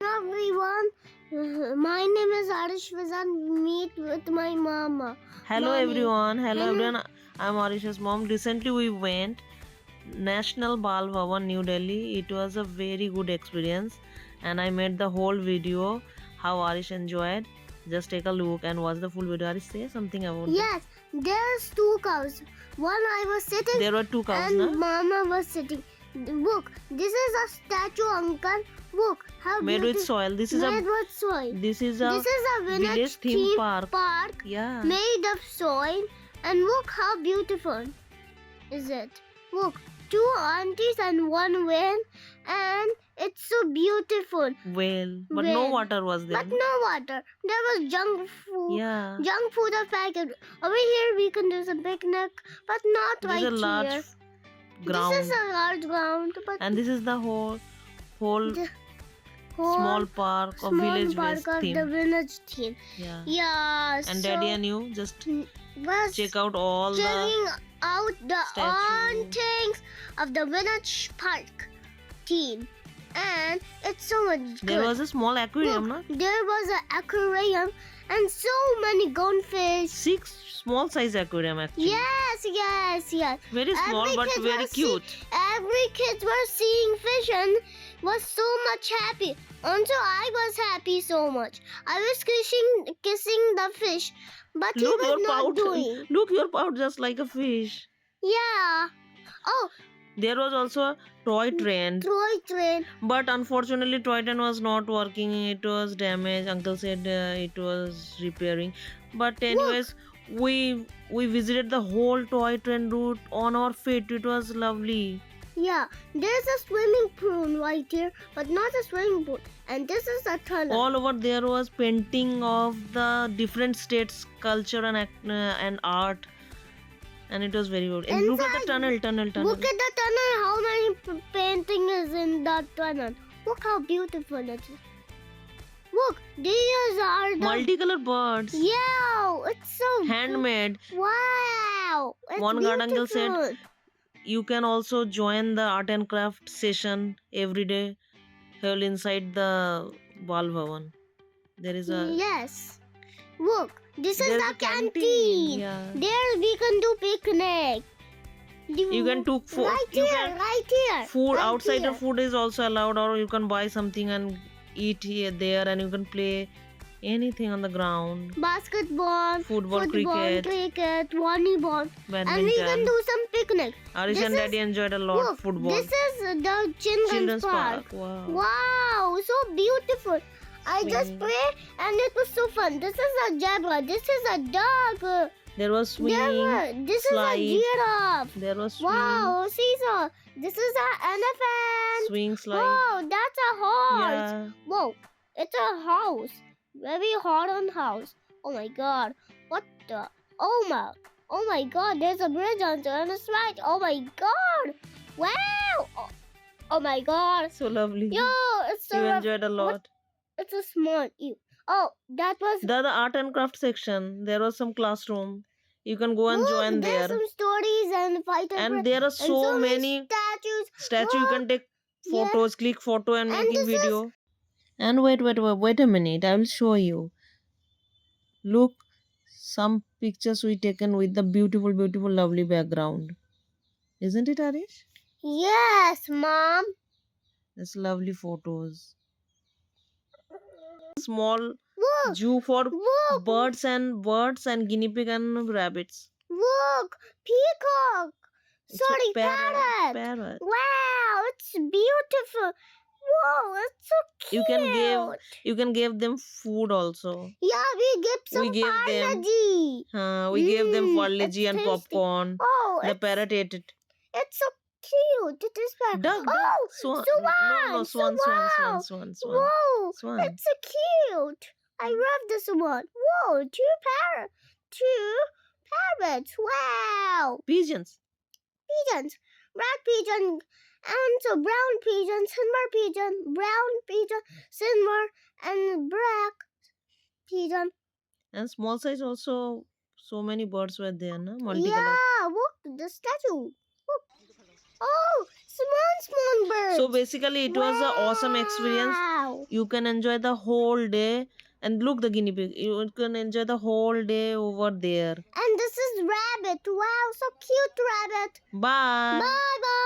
Everyone, my name is AARISH. Meet with my mama. Hello Mommy. everyone. Hello Hello. everyone. I'm Arish's mom. Recently we went National Bal Bhawan, New Delhi. It was a very good experience, and I made the whole video how Arish enjoyed. Just take a look and watch the full video. Arish, say something about this. Yes, there's two cows. One I was sitting There were two cows, and na? mama was sitting. Look, this is a statue, uncle. Look how Made with beautiful. soil. This Made with soil. is a This is a village village theme theme park. park Yeah. made of soil. And look how beautiful is it. Look, two aunties and one whale, and it's so beautiful. Well, but no Well, water was there. But no water. There was junk food. Yeah. Junk food of packet. Over here we can do some picnic, but not This right is a large here. ground. This is a large ground, but And this is the whole the whole small park of small village park based of theme. the village theme. Yeah. Yeah. And so daddy and you just was check out all the checking out the statue. hauntings of the village park team, and it's so much good. There was a small aquarium, Look, na? there was an aquarium and so many goldfish. 6 small size aquarium actually. Yes. Very small Every but kid very was cute. Every kid was seeing fish and was so much happy. Also, I was happy so much. I was kissing the fish, but Look he your was not pout. doing. Look your pout just like a fish. Yeah. Oh, There was also a toy train. toy train. But unfortunately toy train was not working. It was damaged. Uncle said it was repairing. But anyways, we visited the whole toy train route on our feet. It was lovely. Yeah, there's a swimming pool right here, but not a swimming pool. And this is a tunnel. All over there was painting of the different states culture and art, and it was very good. And look at the Inside- tunnel. Look at the tunnel. How many painting is in that tunnel? Look how beautiful it is. Look, these are the Multicolored birds. Yeah, it's so Handmade. Wow, it's One guard uncle said beautiful. you can also join the art and craft session every day held inside the Bal Bhawan. There is a Yes. Look, this is there's the a canteen. Yeah. There we can do picnic. You can took food. Right You here, can right here. food right outside here. the food is also allowed, or you can buy something and eat here there, and you can play anything on the ground. Basketball, Football, cricket, volleyball, and we can badminton. do some picnic. Arish This and is- Daddy enjoyed a lot Look, football. this is the children's park. Wow. Wow, so beautiful. I just Swing. played and it was so fun. This is a zebra. This is a dog. There was swing. This slide. is a giraffe. There was swing. Wow, seesaw. This is an elephant. Swing slide. Wow, that's a horse. Yeah. Whoa, it's a house. Very hard on house. Oh my god. What the? Oh my god, there's a bridge on the slide. Oh my god. Wow. Oh my god. So lovely. Yo, it's so You rough. enjoyed a lot. It's a small. Oh, that was. The art and craft section. There was some classroom. You can go and Look, join there's there. some stories and fight And there are so many statues. statues. You Look. can take Yeah. photos, click photo and And making this is- video. And wait a minute. I will show you. Look, some pictures we taken with the beautiful, lovely background. Isn't it, Arish? Yes, mom. That's lovely photos. Small Look, zoo for look, birds and guinea pig and rabbits. look. Peacock. It's a Sorry, parrot. Parrot. Wow, it's beautiful. Whoa, it's so cute. You can give them food also. Yeah, we give some We gave them- Parle-G. We gave them Mm, Parle-G it's and tasty. popcorn. Oh, The parrot ate it. it's so cute. It is parrot. Duck, Oh, swan. swan. No, swan. Whoa, Swan. it's so cute. I love this one. Whoa, two parrots. Wow. Pigeons. Pigeons. Red pigeon and so brown pigeon, silver pigeon, brown pigeon, silver and black pigeon. And small size also. So many birds were there, na? Multicolored. Yeah, look, the statue. Look. Oh, small birds. So basically, it was an awesome experience. Wow. You can enjoy the whole day. And look, the guinea pig. You can enjoy the whole day over there. And this is rabbit. Wow, so cute rabbit. Bye. Bye bye.